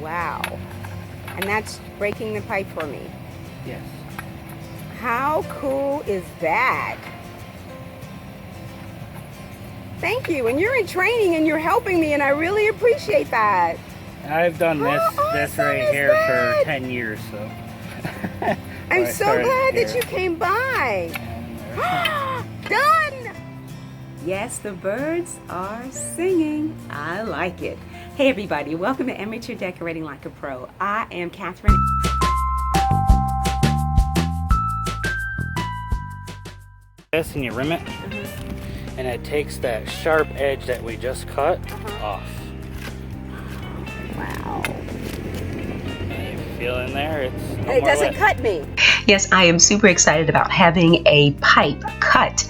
Wow. And that's breaking the pipe for me. Yes. How cool is that? Thank you. And you're in training and you're helping me, and I really appreciate that. I've done this right here for 10 years, so. I'm so glad that you came by. Done! Yes, the birds are singing. I like it. Hey everybody, welcome to Amateur Decorating Like a Pro. I am Catherine. This and you rim it, and it takes that sharp edge that we just cut off. Wow. And you feel in there, it's no And it more doesn't lead. cut me. Yes, I am super excited about having a pipe cut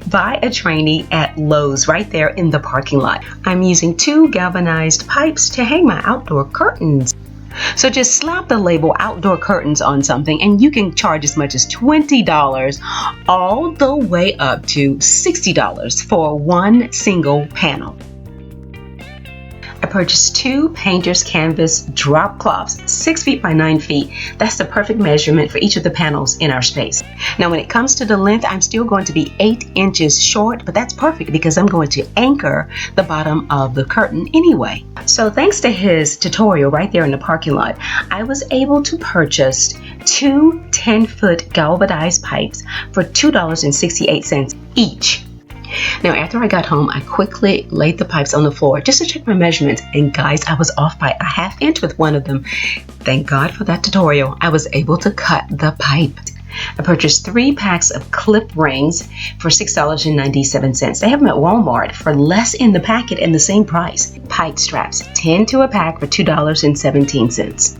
by a trainee at Lowe's right there in the parking lot. I'm using 2 galvanized pipes to hang my outdoor curtains. So just slap the label outdoor curtains on something and you can charge as much as $20 all the way up to $60 for one single panel. I purchased 2 painter's canvas drop cloths, 6 feet by 9 feet. That's the perfect measurement for each of the panels in our space. Now when it comes to the length, I'm still going to be 8 inches short, but that's perfect because I'm going to anchor the bottom of the curtain anyway. So thanks to his tutorial right there in the parking lot, I was able to purchase 2 10-foot galvanized pipes for $2.68 each. Now, after I got home, I quickly laid the pipes on the floor just to check my measurements. And guys, I was off by a ½ inch with one of them. Thank God for that tutorial. I was able to cut the pipe. I purchased 3 packs of clip rings for $6.97. They have them at Walmart for less in the packet and the same price. Pipe straps, 10 to a pack for $2.17.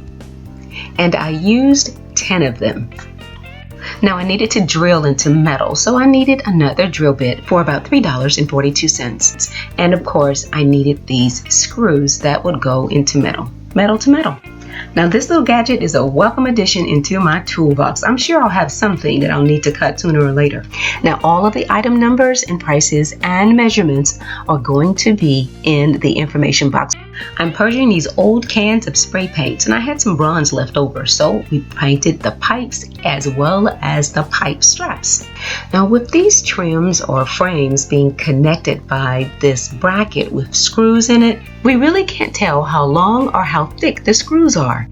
And I used 10 of them. Now I needed to drill into metal, so I needed another drill bit for about $3.42. And of course, I needed these screws that would go into metal to metal. Now this little gadget is a welcome addition into my toolbox. I'm sure I'll have something that I'll need to cut sooner or later. Now all of the item numbers and prices and measurements are going to be in the information box. I'm purging these old cans of spray paints, and I had some bronze left over, so we painted the pipes as well as the pipe straps. Now with these trims or frames being connected by this bracket with screws in it, we really can't tell how long or how thick the screws are.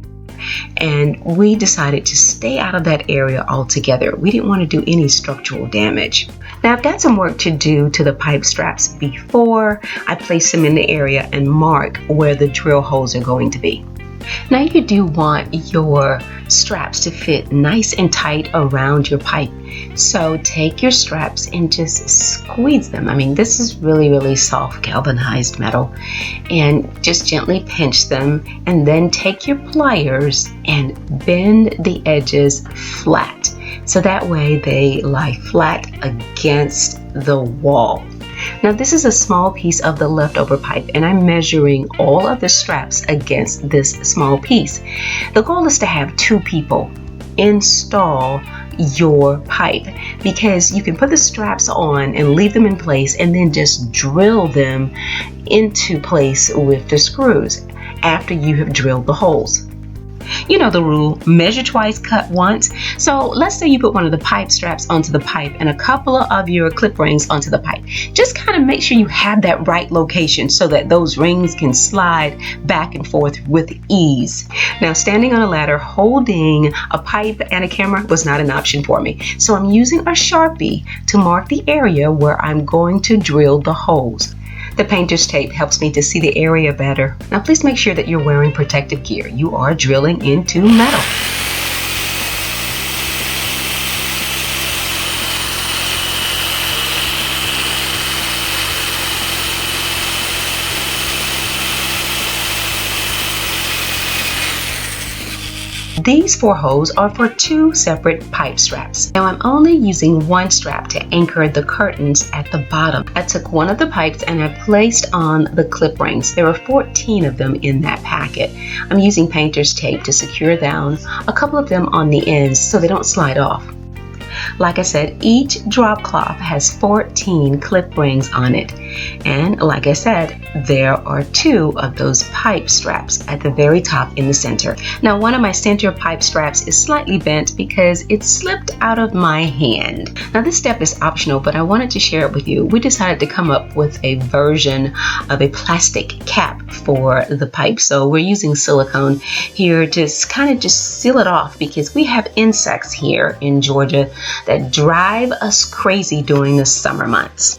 And we decided to stay out of that area altogether. We didn't want to do any structural damage. Now I've got some work to do to the pipe straps before I place them in the area and mark where the drill holes are going to be. Now you do want your straps to fit nice and tight around your pipe. So take your straps and just squeeze them. I mean, this is really soft galvanized metal. And just gently pinch them, and then take your pliers and bend the edges flat. So that way they lie flat against the wall. Now this is a small piece of the leftover pipe, and I'm measuring all of the straps against this small piece. The goal is to have 2 people install your pipe, because you can put the straps on and leave them in place and then just drill them into place with the screws after you have drilled the holes. You know the rule, measure twice, cut once. So let's say you put one of the pipe straps onto the pipe and a couple of your clip rings onto the pipe. Just kind of make sure you have that right location so that those rings can slide back and forth with ease. Now standing on a ladder holding a pipe and a camera was not an option for me. So I'm using a Sharpie to mark the area where I'm going to drill the holes. The painter's tape helps me to see the area better. Now please make sure that you're wearing protective gear. You are drilling into metal. These 4 holes are for 2 separate pipe straps. Now I'm only using 1 strap to anchor the curtains at the bottom. I took one of the pipes and I placed on the clip rings. There were 14 of them in that packet. I'm using painter's tape to secure down a couple of them on the ends so they don't slide off. Like I said, each drop cloth has 14 clip rings on it. And like I said, there are 2 of those pipe straps at the very top in the center. Now, one of my center pipe straps is slightly bent because it slipped out of my hand. Now, this step is optional, but I wanted to share it with you. We decided to come up with a version of a plastic cap for the pipe. So we're using silicone here to kind of just seal it off because we have insects here in Georgia that drive us crazy during the summer months.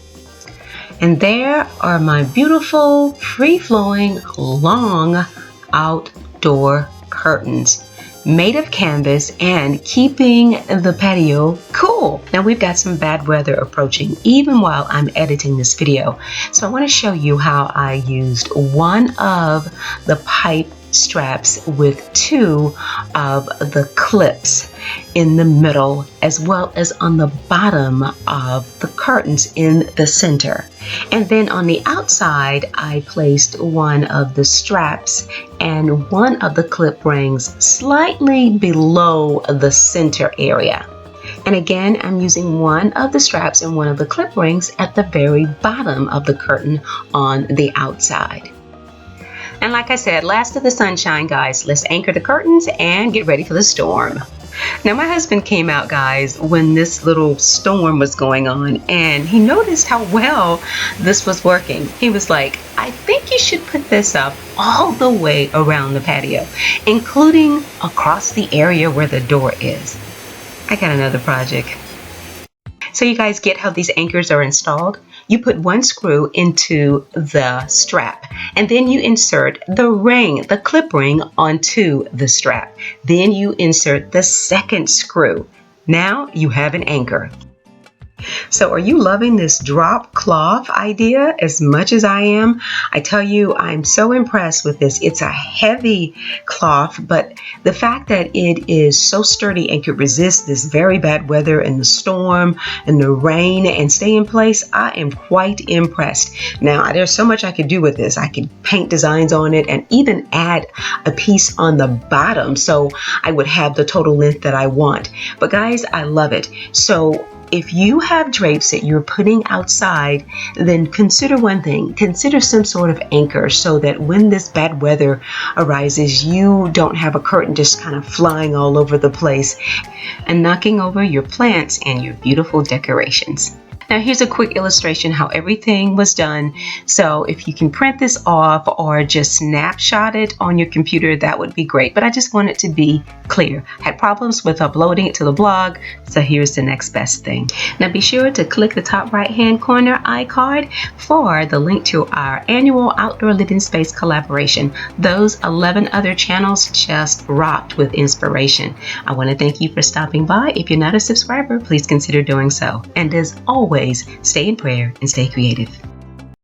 And there are my beautiful, free-flowing, long outdoor curtains made of canvas and keeping the patio cool. Now, we've got some bad weather approaching even while I'm editing this video. So I want to show you how I used one of the pipe straps with 2 of the clips in the middle, as well as on the bottom of the curtains in the center. And then on the outside, I placed one of the straps and one of the clip rings slightly below the center area. And again, I'm using one of the straps and one of the clip rings at the very bottom of the curtain on the outside. And like I said, last of the sunshine, guys. Let's anchor the curtains and get ready for the storm. Now, my husband came out, guys, when this little storm was going on, and he noticed how well this was working. He was like, I think you should put this up all the way around the patio, including across the area where the door is. I got another project. So you guys get how these anchors are installed? You put one screw into the strap, and then you insert the ring, the clip ring, onto the strap. Then you insert the second screw. Now you have an anchor. So are you loving this drop cloth idea as much as I am? I tell you, I'm so impressed with this. It's a heavy cloth, but the fact that it is so sturdy and could resist this very bad weather and the storm and the rain and stay in place, I am quite impressed. Now, there's so much I could do with this. I could paint designs on it and even add a piece on the bottom so I would have the total length that I want. But guys, I love it. So if you have drapes that you're putting outside, then consider one thing. Consider some sort of anchor so that when this bad weather arises, you don't have a curtain just kind of flying all over the place and knocking over your plants and your beautiful decorations. Now, here's a quick illustration how everything was done. So if you can print this off or just snapshot it on your computer, that would be great. But I just want it to be clear. I had problems with uploading it to the blog, so here's the next best thing. Now, be sure to click the top right-hand corner iCard for the link to our annual Outdoor Living Space collaboration. Those 11 other channels just rocked with inspiration. I want to thank you for stopping by. If you're not a subscriber, please consider doing so. And as always, stay in prayer and stay creative.